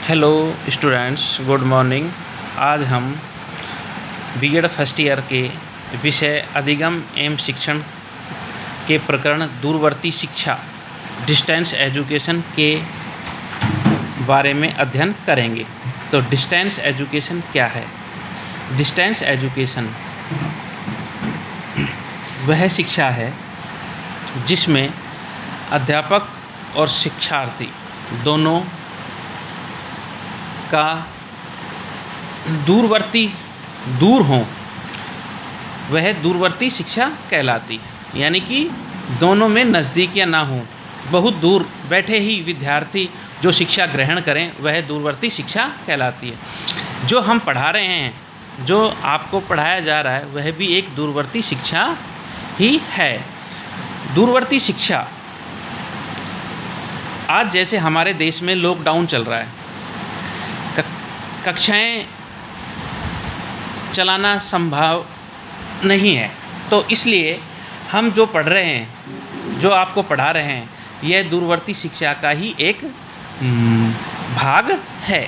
Hello students, good morning. आज हम BEd first year के विषय अधिगम एवं शिक्षण के प्रकरण दूरवर्ती शिक्षा डिस्टेंस एजुकेशन के बारे में अध्ययन करेंगे। तो डिस्टेंस एजुकेशन क्या है? डिस्टेंस एजुकेशन वह शिक्षा है जिसमें अध्यापक और शिक्षार्थी दोनों का दूर हों, वह दूरवर्ती शिक्षा कहलाती है। यानी कि दोनों में नज़दीकियाँ ना हों, बहुत दूर बैठे ही विद्यार्थी जो शिक्षा ग्रहण करें वह दूरवर्ती शिक्षा कहलाती है। जो हम पढ़ा रहे हैं, जो आपको पढ़ाया जा रहा है, वह भी एक दूरवर्ती शिक्षा ही है। दूरवर्ती शिक्षा आज जैसे हमारे देश में लॉकडाउन चल रहा है, कक्षाएं चलाना संभव नहीं है, तो इसलिए हम जो पढ़ रहे हैं, जो आपको पढ़ा रहे हैं, यह दूरवर्ती शिक्षा का ही एक भाग है।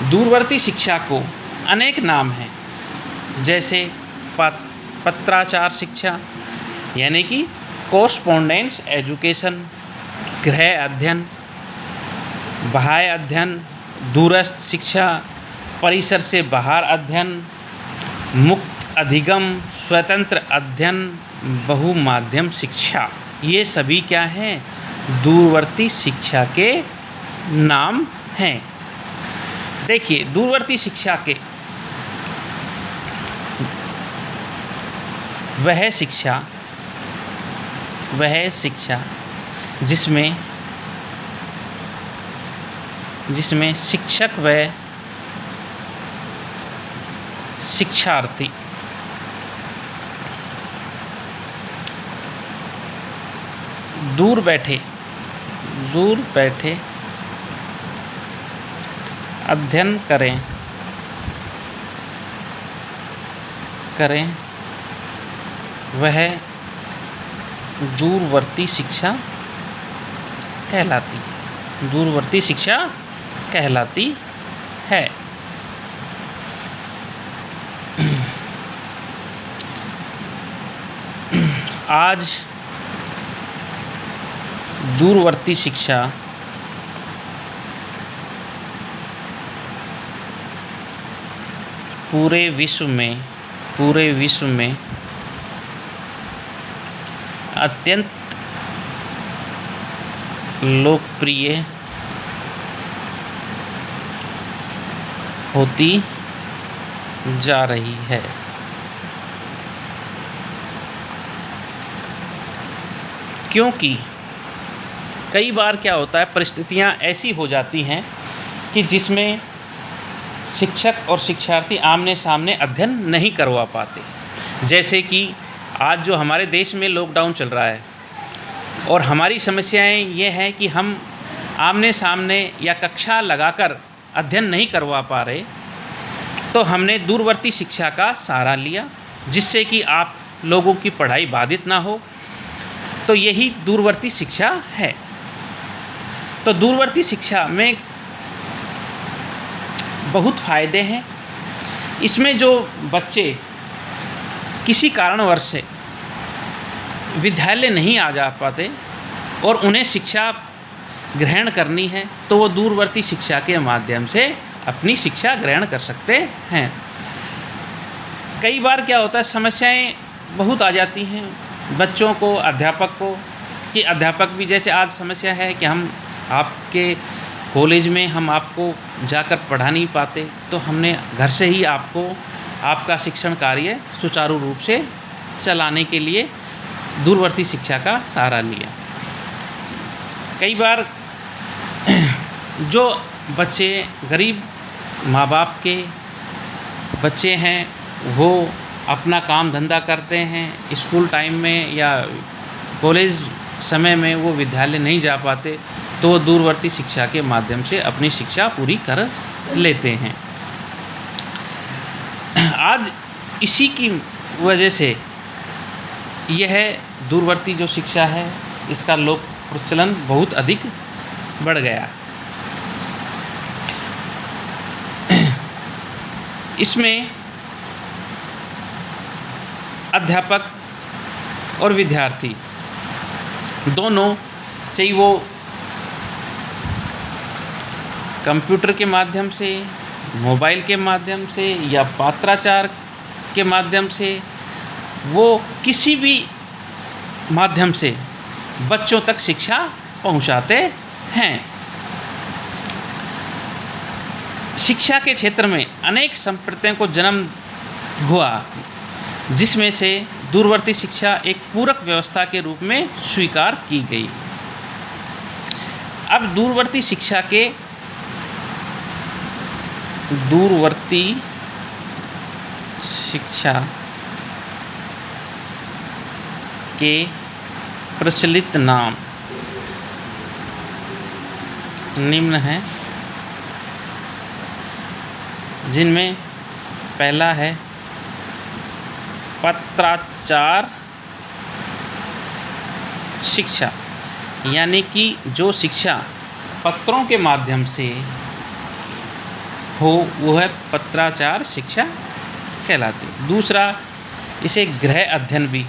दूरवर्ती शिक्षा को अनेक नाम हैं, जैसे पत्राचार शिक्षा यानी कि कोरस्पोंडेंस एजुकेशन, गृह अध्ययन, बाह्य अध्ययन, दूरस्थ शिक्षा, परिसर से बाहर अध्ययन, मुक्त अधिगम, स्वतंत्र अध्ययन, बहुमाध्यम शिक्षा, ये सभी क्या हैं? दूरवर्ती शिक्षा के नाम हैं। देखिए, दूरवर्ती शिक्षा के वह शिक्षा जिसमें शिक्षक व शिक्षार्थी दूर बैठे अध्ययन करें वह दूरवर्ती शिक्षा कहलाती है। आज दूरवर्ती शिक्षा पूरे विश्व में अत्यंत लोकप्रिय होती जा रही है। क्योंकि कई बार क्या होता है, परिस्थितियां ऐसी हो जाती हैं कि जिसमें शिक्षक और शिक्षार्थी आमने सामने अध्ययन नहीं करवा पाते। जैसे कि आज जो हमारे देश में लॉकडाउन चल रहा है और हमारी समस्याएं ये हैं कि हम आमने सामने या कक्षा लगाकर अध्ययन नहीं करवा पा रहे, तो हमने दूरवर्ती शिक्षा का सहारा लिया, जिससे कि आप लोगों की पढ़ाई बाधित ना हो। तो यही दूरवर्ती शिक्षा है। तो दूरवर्ती शिक्षा में बहुत फ़ायदे हैं। इसमें जो बच्चे किसी कारणवश से विद्यालय नहीं आ जा पाते और उन्हें शिक्षा ग्रहण करनी है, तो वो दूरवर्ती शिक्षा के माध्यम से अपनी शिक्षा ग्रहण कर सकते हैं। कई बार क्या होता है, समस्याएं बहुत आ जाती हैं बच्चों को, अध्यापक को, कि अध्यापक भी जैसे आज समस्या है कि हम आपके कॉलेज में हम आपको जाकर पढ़ा नहीं पाते, तो हमने घर से ही आपका शिक्षण कार्य सुचारू रूप से चलाने के लिए दूरवर्ती शिक्षा का सहारा लिया। कई बार जो बच्चे गरीब माँ बाप के बच्चे हैं, वो अपना काम धंधा करते हैं, स्कूल टाइम में या कॉलेज समय में वो विद्यालय नहीं जा पाते, तो वो दूरवर्ती शिक्षा के माध्यम से अपनी शिक्षा पूरी कर लेते हैं। आज इसी की वजह से यह दूरवर्ती जो शिक्षा है, इसका लोक प्रचलन बहुत अधिक बढ़ गया। इसमें अध्यापक और विद्यार्थी दोनों, चाहे वो कंप्यूटर के माध्यम से, मोबाइल के माध्यम से या पत्राचार के माध्यम से, वो किसी भी माध्यम से बच्चों तक शिक्षा पहुंचाते हैं। शिक्षा के क्षेत्र में अनेक संप्रदायों को जन्म हुआ, जिसमें से दूरवर्ती शिक्षा एक पूरक व्यवस्था के रूप में स्वीकार की गई। अब दूरवर्ती शिक्षा के प्रचलित नाम निम्न हैं, जिनमें पहला है पत्राचार शिक्षा, यानी कि जो शिक्षा पत्रों के माध्यम से हो वो है पत्राचार शिक्षा कहलाती है। दूसरा, इसे गृह अध्ययन भी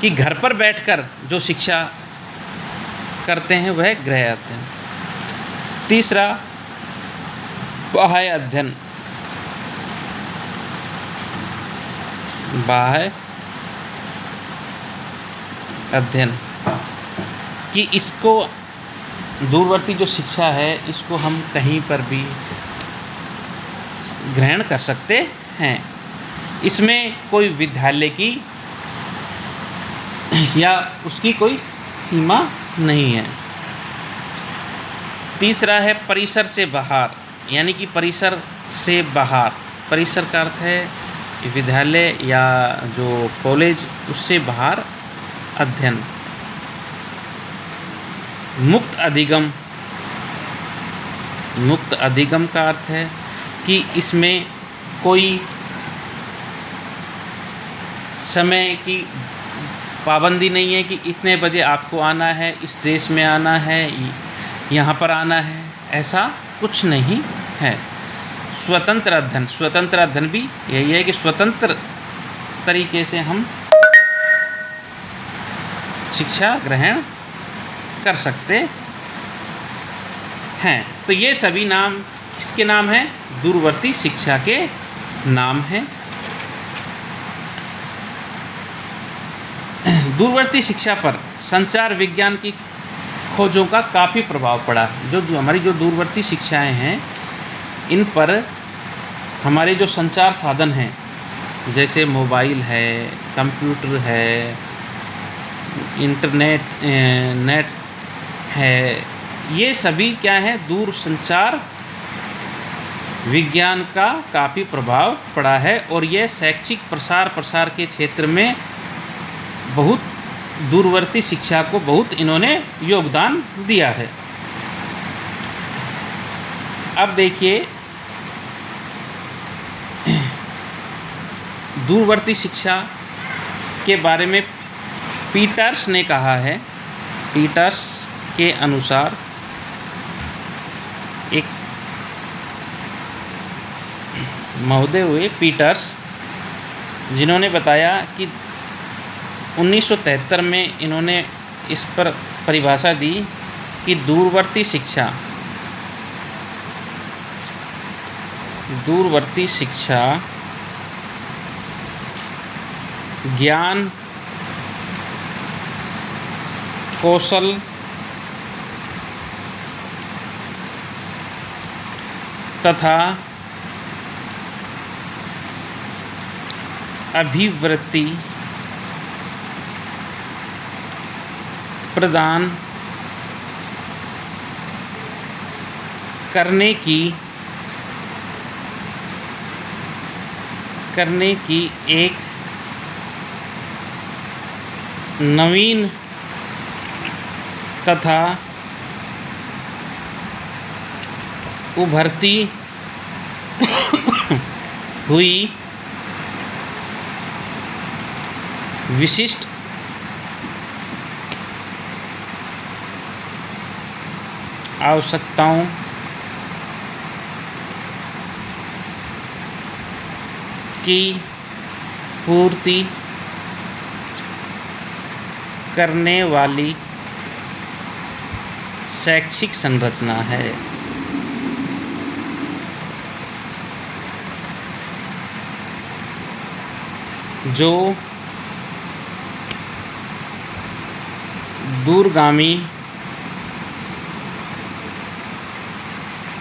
कि घर पर बैठकर जो शिक्षा करते हैं वह गृह अध्ययन। तीसरा, बाह्य अध्ययन कि इसको दूरवर्ती जो शिक्षा है इसको हम कहीं पर भी ग्रहण कर सकते हैं। इसमें कोई विद्यालय की या उसकी कोई सीमा नहीं है। तीसरा है परिसर से बाहर, यानी कि परिसर से बाहर, परिसर का अर्थ है विद्यालय या जो कॉलेज, उससे बाहर अध्ययन। मुक्त अधिगम का अर्थ है कि इसमें कोई समय की पाबंदी नहीं है कि इतने बजे आपको आना है, इस ड्रेस में आना है, यहाँ पर आना है, ऐसा कुछ नहीं है। स्वतंत्र अध्ययन भी यही है कि स्वतंत्र तरीके से हम शिक्षा ग्रहण कर सकते हैं। तो ये सभी नाम किसके नाम हैं? दूरवर्ती शिक्षा के नाम हैं। दूरवर्ती शिक्षा पर संचार विज्ञान की खोजों का काफ़ी प्रभाव पड़ा। जो हमारी जो दूरवर्ती शिक्षाएं हैं, इन पर हमारे जो संचार साधन हैं, जैसे मोबाइल है, कंप्यूटर है, नेट है, ये सभी क्या है? दूर संचार विज्ञान का काफ़ी प्रभाव पड़ा है। और ये शैक्षिक प्रसार के क्षेत्र में बहुत दूरवर्ती शिक्षा को बहुत इन्होंने योगदान दिया है। अब देखिए, दूरवर्ती शिक्षा के बारे में पीटर्स ने कहा है। पीटर्स के अनुसार एक महोदय हुए पीटर्स, जिन्होंने बताया कि 1973 में इन्होंने इस पर परिभाषा दी कि दूरवर्ती शिक्षा ज्ञान, कौशल तथा अभिवृत्ति प्रदान करने की एक नवीन तथा उभरती हुई विशिष्ट आवश्यकताओं की पूर्ति करने वाली शैक्षिक संरचना है। जो दूरगामी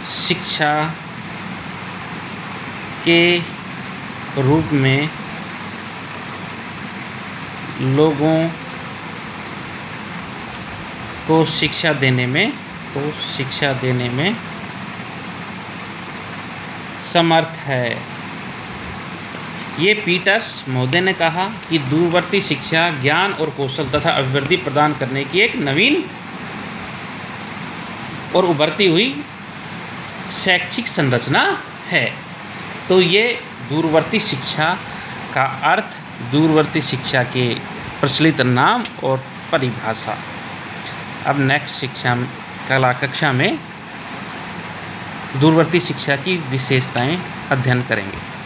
शिक्षा के रूप में लोगों को शिक्षा देने में समर्थ है। ये पीटर्स महोदय ने कहा कि दूरवर्ती शिक्षा ज्ञान और कौशल तथा अभिवृद्धि प्रदान करने की एक नवीन और उभरती हुई शैक्षिक संरचना है। तो ये दूरवर्ती शिक्षा का अर्थ, दूरवर्ती शिक्षा के प्रचलित नाम और परिभाषा। अब नेक्स्ट कक्षा में दूरवर्ती शिक्षा की विशेषताएं अध्ययन करेंगे।